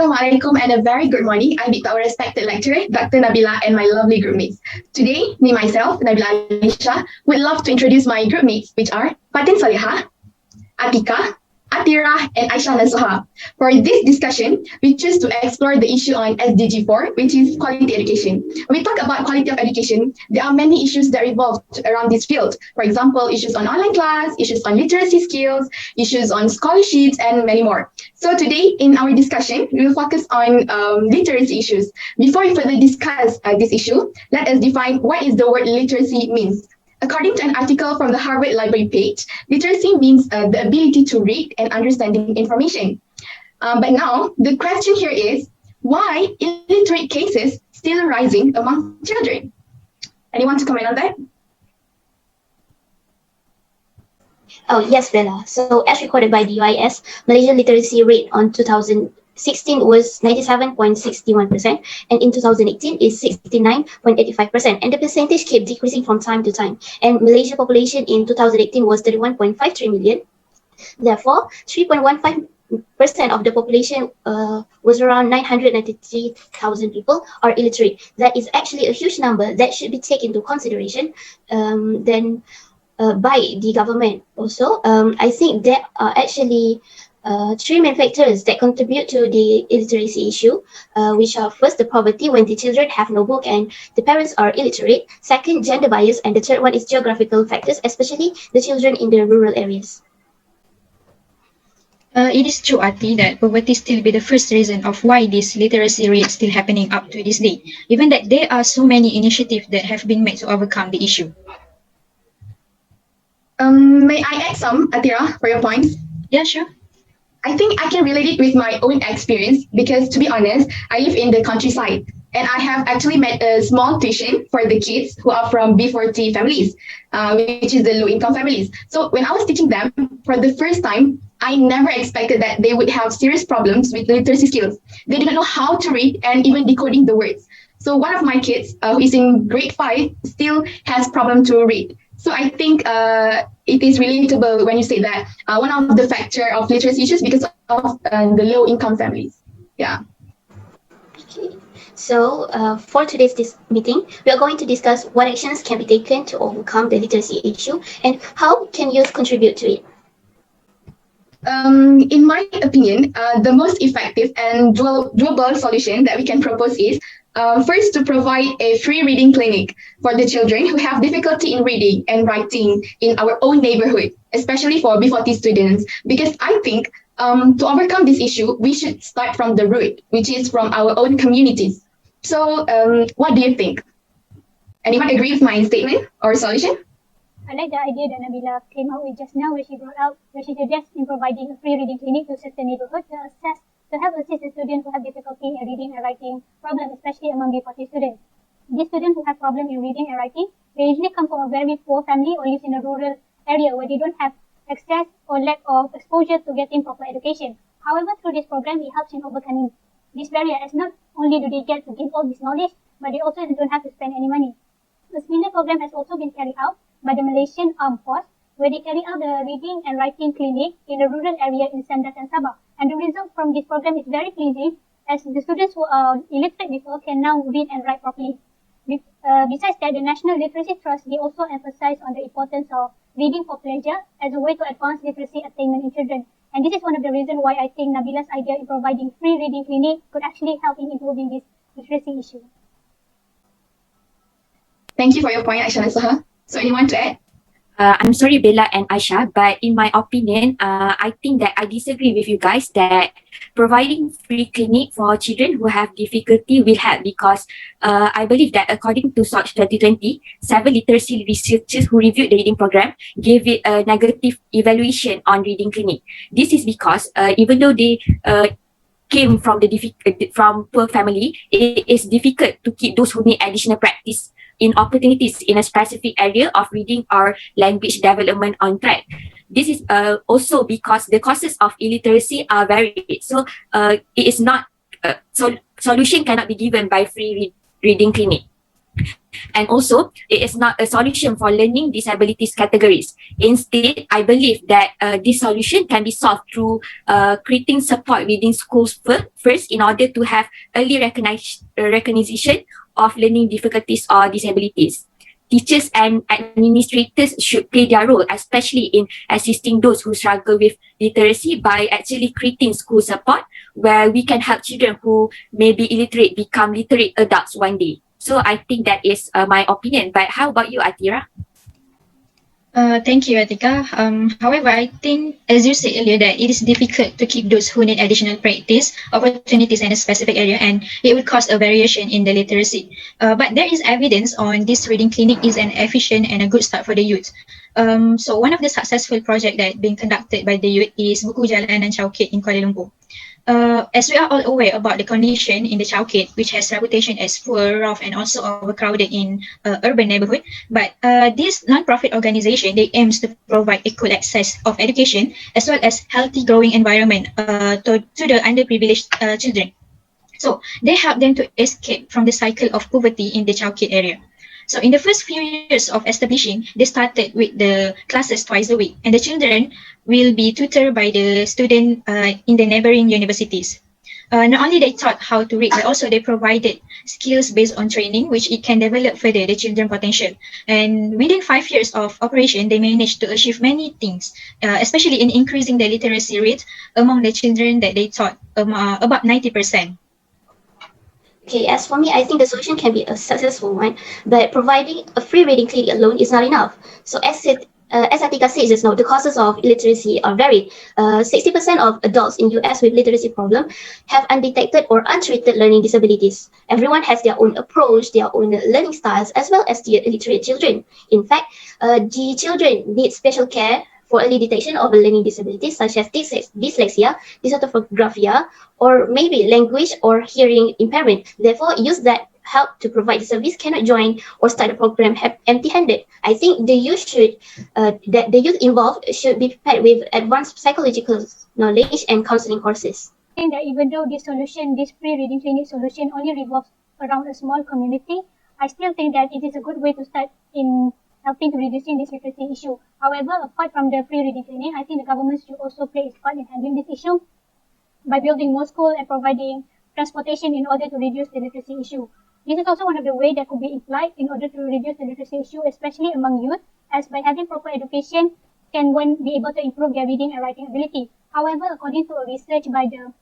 Assalamualaikum and a very good morning. I meet our respected lecturer, Dr. Nabila, and my lovely group mates. Today, me myself, Nabila Alisha, would love to introduce my group mates, which are Fatin Solehah, Atikah, Athirah, and Aisyah Nasuha. For this discussion, we choose to explore the issue on SDG 4, which is quality education. When we talk about quality of education, there are many issues that revolve around this field. For example, issues on online class, issues on literacy skills, issues on scholarships, and many more. So today, in our discussion, we will focus on literacy issues. Before we further discuss this issue, let us define what is the word literacy means. According to an article from the Harvard Library page, literacy means the ability to read and understanding information. But now, the question here is, why illiterate cases still rising among children? Anyone to comment on that? Oh, yes, Bella. So, as recorded by the UIS, Malaysian literacy rate on 2016 was 97.61%, and in 2018 is 69.85%, and the percentage kept decreasing from time to time. And Malaysia population in 2018 was 31.53 million. Therefore, 3.15% of the population was around 993,000 people are illiterate. That is actually a huge number that should be taken into consideration by the government. Also, I think there are actually three main factors that contribute to the illiteracy issue, which are first, the poverty when the children have no book and the parents are illiterate. Second, gender bias, and the third one is geographical factors, especially the children in the rural areas. It is true, Ati, that poverty still be the first reason of why this literacy rate is still happening up to this day, even that there are so many initiatives that have been made to overcome the issue. May I add some, Athirah, for your points? Yeah, sure. I think I can relate it with my own experience because, to be honest, I live in the countryside and I have actually met a small tuition for the kids who are from B40 families, which is the low-income families. So when I was teaching them for the first time, I never expected that they would have serious problems with literacy skills. They didn't know how to read and even decoding the words. So one of my kids, who is in grade 5, still has problem to read. So I think it is relatable when you say that one of the factor of literacy issues because of the low-income families. Yeah. Okay. So for today's meeting, we are going to discuss what actions can be taken to overcome the literacy issue and how can youth contribute to it. In my opinion, the most effective and doable solution that we can propose is first, to provide a free reading clinic for the children who have difficulty in reading and writing in our own neighborhood, especially for B40 students. Because I think to overcome this issue, we should start from the root, which is from our own communities. So what do you think? Anyone agree with my statement or solution? I like the idea that Nabila came out with just now, where she suggests in providing a free reading clinic to certain neighborhoods to help assist the students who have difficulty in reading and writing problems, especially among B40 students. These students who have problems in reading and writing, they usually come from a very poor family or live in a rural area where they don't have access or lack of exposure to getting proper education. However, through this program, it helps in overcoming this barrier, as not only do they get to gain all this knowledge, but they also don't have to spend any money. A similar program has also been carried out by the Malaysian Armed Force, where they carry out the reading and writing clinic in a rural area in Sandas and Sabah. And the result from this program is very pleasing, as the students who are illiterate before can now read and write properly. Besides that, the National Literacy Trust, they also emphasize on the importance of reading for pleasure as a way to advance literacy attainment in children. And this is one of the reasons why I think Nabila's idea in providing free reading clinic could actually help in improving this literacy issue. Thank you for your point, Aisyah and Nasuha. So anyone to add? I'm sorry, Bella and Aisyah, but in my opinion, I think that I disagree with you guys that providing free clinic for children who have difficulty will help, because I believe that according to SOCH 2020, 7 literacy researchers who reviewed the reading program gave it a negative evaluation on reading clinic. This is because even though they came from from poor family, it is difficult to keep those who need additional practice in opportunities in a specific area of reading or language development on track. This is also because the causes of illiteracy are varied. So it is not, solution cannot be given by free reading clinic. And also, it is not a solution for learning disabilities categories. Instead, I believe that this solution can be solved through creating support within schools first in order to have early recognition of learning difficulties or disabilities. Teachers and administrators should play their role, especially in assisting those who struggle with literacy by actually creating school support where we can help children who may be illiterate become literate adults one day. So I think that is my opinion. But how about you, Athirah? Thank you, Atikah. However, I think, as you said earlier, that it is difficult to keep those who need additional practice opportunities in a specific area, and it will cause a variation in the literacy. But there is evidence on this reading clinic is an efficient and a good start for the youth. So one of the successful projects that being conducted by the youth is Buku Jalanan Chowkit in Kuala Lumpur. As we are all aware about the condition in the Chowkit, which has reputation as poor, rough, and also overcrowded in urban neighborhood, but this non-profit organization, they aims to provide equal access of education as well as healthy growing environment to the underprivileged children. So they help them to escape from the cycle of poverty in the Chowkit area. So in the first few years of establishing, they started with the classes twice a week, and the children will be tutored by the student in the neighboring universities. Not only they taught how to read, but also they provided skills based on training, which it can develop further the children potential. And within 5 years of operation, they managed to achieve many things, especially in increasing the literacy rate among the children that they taught, about 90%. Okay, as for me, I think the solution can be a successful one, but providing a free reading clinic alone is not enough. So as Atikah said just now, the causes of illiteracy are varied. 60% of adults in US with literacy problem have undetected or untreated learning disabilities. Everyone has their own approach, their own learning styles, as well as the illiterate children. In fact, the children need special care for early detection of learning disabilities such as dyslexia, dysorthographia, or maybe language or hearing impairment. Therefore, youth that help to provide the service cannot join or start a program empty-handed. I think the youth that the youth involved should be prepared with advanced psychological knowledge and counseling courses. I think that even though this free reading clinic solution only revolves around a small community, I still think that it is a good way to start in helping to reducing this literacy issue. However, apart from the free reading clinic, I think the government should also play its part in handling this issue by building more schools and providing transportation in order to reduce the literacy issue. This is also one of the ways that could be applied in order to reduce the literacy issue, especially among youth, as by having proper education can one be able to improve their reading and writing ability. However, according to a research by the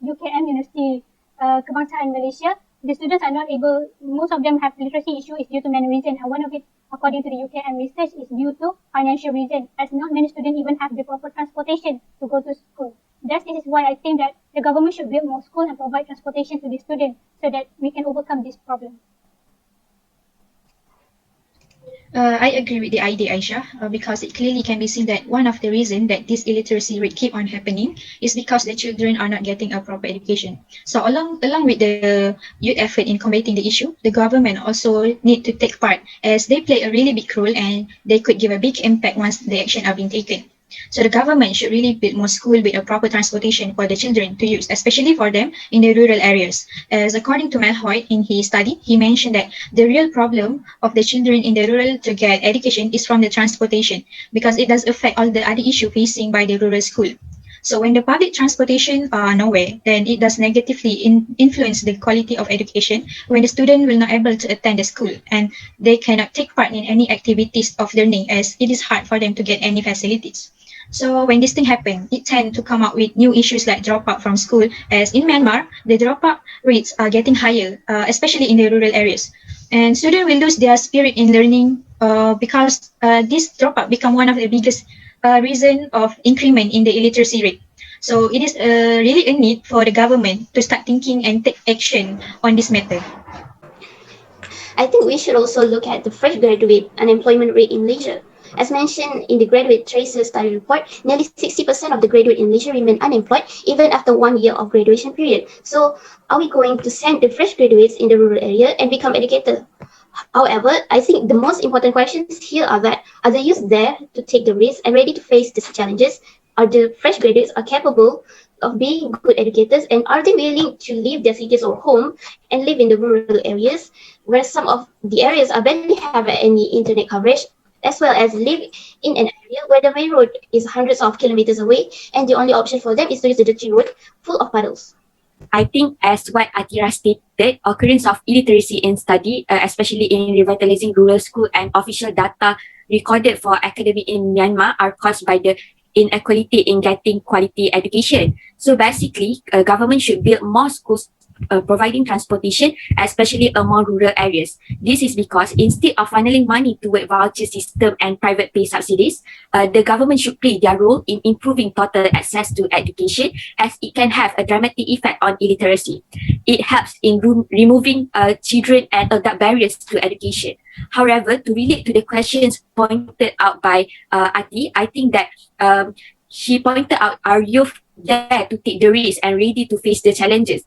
UKM University Kebangsaan Malaysia, the students are not able, most of them have literacy issue is due to many reasons, and one of it, according to the UKM research, is due to financial reason, as not many students even have the proper transportation to go to school. Thus, this is why I think that the government should build more schools and provide transportation to the students so that we can overcome this problem. I agree with the idea, Aisyah, because it clearly can be seen that one of the reasons that this illiteracy rate keep on happening is because the children are not getting a proper education. So along with the youth effort in combating the issue, the government also need to take part, as they play a really big role and they could give a big impact once the action are being taken. So the government should really build more schools with a proper transportation for the children to use, especially for them in the rural areas. As according to Mel Hoyt in his study, he mentioned that the real problem of the children in the rural to get education is from the transportation, because it does affect all the other issues facing by the rural school. So when the public transportation are nowhere, then it does negatively influence the quality of education when the student will not able to attend the school and they cannot take part in any activities of learning, as it is hard for them to get any facilities. So when this thing happens, it tend to come up with new issues like dropout from school, as in Myanmar, the dropout rates are getting higher, especially in the rural areas. And students will lose their spirit in learning because this dropout become one of the biggest reason of increment in the illiteracy rate. So it is really a need for the government to start thinking and take action on this matter. I think we should also look at the fresh graduate unemployment rate in Malaysia. As mentioned in the Graduate Tracer Study Report, nearly 60% of the graduate in Malaysia remain unemployed even after 1 year of graduation period. So are we going to send the fresh graduates in the rural area and become educated? However, I think the most important questions here are that, are the youth there to take the risk and ready to face these challenges? are the fresh graduates are capable of being good educators, and are they willing to leave their cities or home and live in the rural areas, where some of the areas are barely have any internet coverage, as well as live in an area where the main road is hundreds of kilometers away, and the only option for them is to use the dirty road full of puddles. I think as what Athirah stated, occurrence of illiteracy in study, especially in revitalizing rural school and official data recorded for academic in Myanmar are caused by the inequality in getting quality education. So basically, government should build more schools providing transportation, especially among rural areas. This is because instead of funneling money toward voucher system and private pay subsidies, the government should play their role in improving total access to education, as it can have a dramatic effect on illiteracy. It helps in removing children and adult barriers to education. However, to relate to the questions pointed out by Ati, I think that she pointed out, are youth dare to take the risk and ready to face the challenges?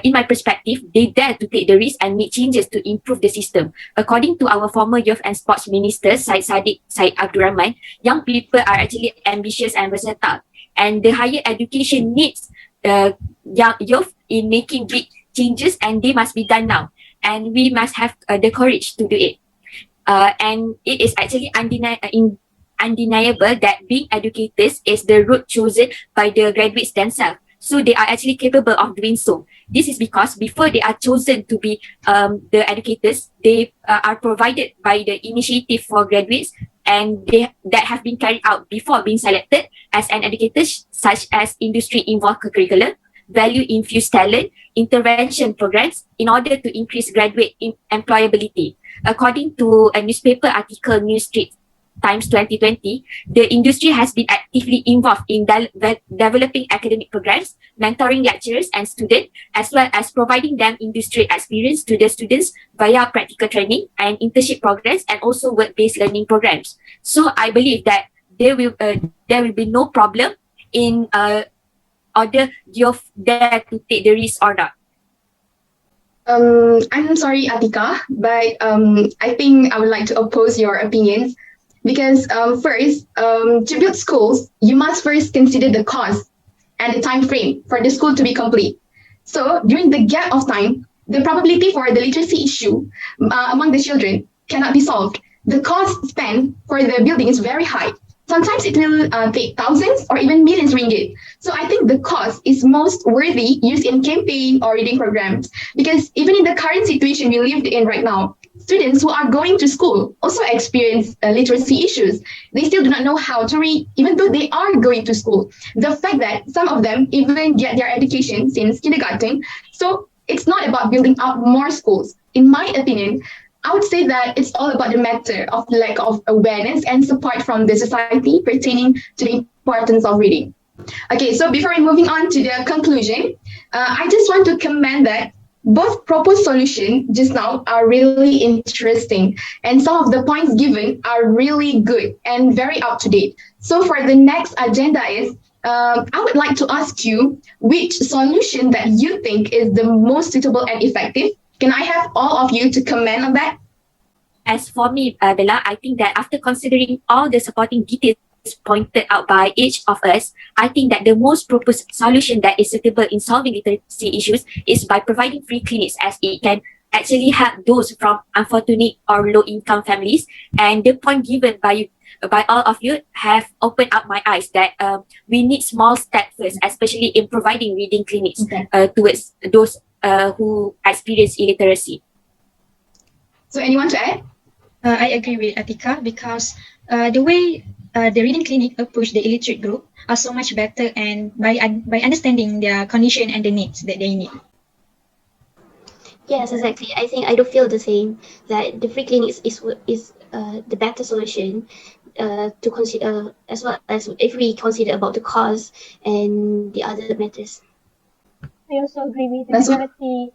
In my perspective, they dare to take the risk and make changes to improve the system. According to our former Youth and Sports Minister, Syed Abdul Rahman, young people are actually ambitious and versatile. And the higher education needs young youth in making big changes, and they must be done now. And we must have the courage to do it. And it is actually undeniable that being educators is the route chosen by the graduates themselves. So they are actually capable of doing so. This is because before they are chosen to be the educators, they are provided by the initiative for graduates, and that have been carried out before being selected as an educator, such as industry-involved curriculum, value-infused talent, intervention programs in order to increase graduate employability. According to a newspaper article, News Street Times 2020, the industry has been actively involved in developing academic programs, mentoring lecturers and students, as well as providing them industry experience to the students via practical training and internship programs, and also work-based learning programs. So I believe that there will be no problem in order you're there to take the risk or not. I'm sorry, Atikah, but I think I would like to oppose your opinions. Because first, to build schools, you must first consider the cost and the time frame for the school to be complete. So during the gap of time, the probability for the literacy issue among the children cannot be solved. The cost spent for the building is very high. Sometimes it will take thousands or even millions ringgit. So I think the cost is most worthy used in campaign or reading programs. Because even in the current situation we live in right now, students who are going to school also experience literacy issues. They still do not know how to read, even though they are going to school. The fact that some of them even get their education since kindergarten. So it's not about building up more schools. In my opinion, I would say that it's all about the matter of lack of awareness and support from the society pertaining to the importance of reading. Okay, so before we moving on to the conclusion, I just want to comment that both proposed solutions just now are really interesting, and some of the points given are really good and very up to date. So for the next agenda is, I would like to ask you which solution that you think is the most suitable and effective. Can I have all of you to comment on that? As for me, Bella, I think that after considering all the supporting details pointed out by each of us, I think that the most proposed solution that is suitable in solving literacy issues is by providing free clinics, as it can actually help those from unfortunate or low-income families. And the point given by all of you have opened up my eyes that we need small steps first, especially in providing reading clinics towards those who experience illiteracy. So anyone to add? I agree with Atikah, because the way the reading clinic approach the illiterate group are so much better, and by understanding their condition and the needs that they need. Yes, exactly. I think I do feel the same, that the free clinics is the better solution to consider, as well as if we consider about the cost and the other matters. I also agree with the majority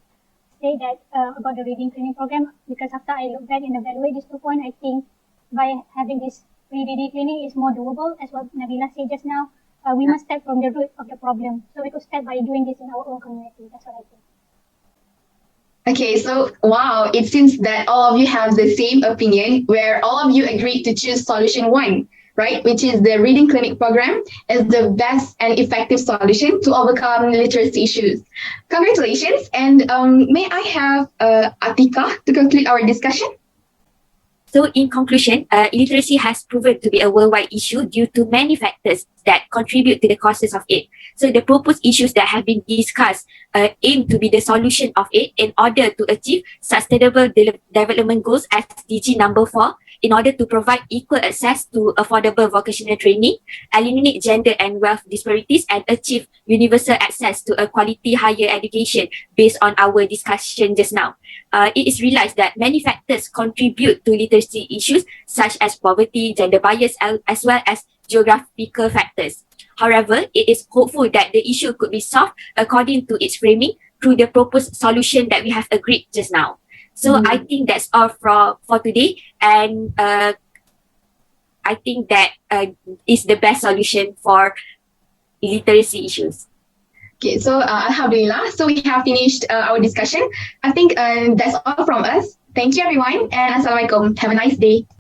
say that about the reading training program, because after I look back and evaluate these 2 points, I think by having this free reading training is more doable. As what Nabila said just now, we must start from the root of the problem. So we could start by doing this in our own community. That's what I think. Okay, so wow, it seems that all of you have the same opinion, where all of you agreed to choose solution 1, right, which is the reading clinic program, is the best and effective solution to overcome literacy issues. Congratulations, and may I have Atikah to conclude our discussion? So in conclusion, illiteracy has proven to be a worldwide issue due to many factors that contribute to the causes of it. So the proposed issues that have been discussed aim to be the solution of it in order to achieve sustainable development goals SDG number 4, in order to provide equal access to affordable vocational training, eliminate gender and wealth disparities, and achieve universal access to a quality higher education based on our discussion just now. It is realized that many factors contribute to literacy issues such as poverty, gender bias, as well as geographical factors. However, it is hopeful that the issue could be solved according to its framing through the proposed solution that we have agreed just now. So I think that's all for today, and I think that is the best solution for literacy issues. Okay, so Alhamdulillah, so we have finished our discussion. I think that's all from us. Thank you everyone, and Assalamualaikum. Have a nice day.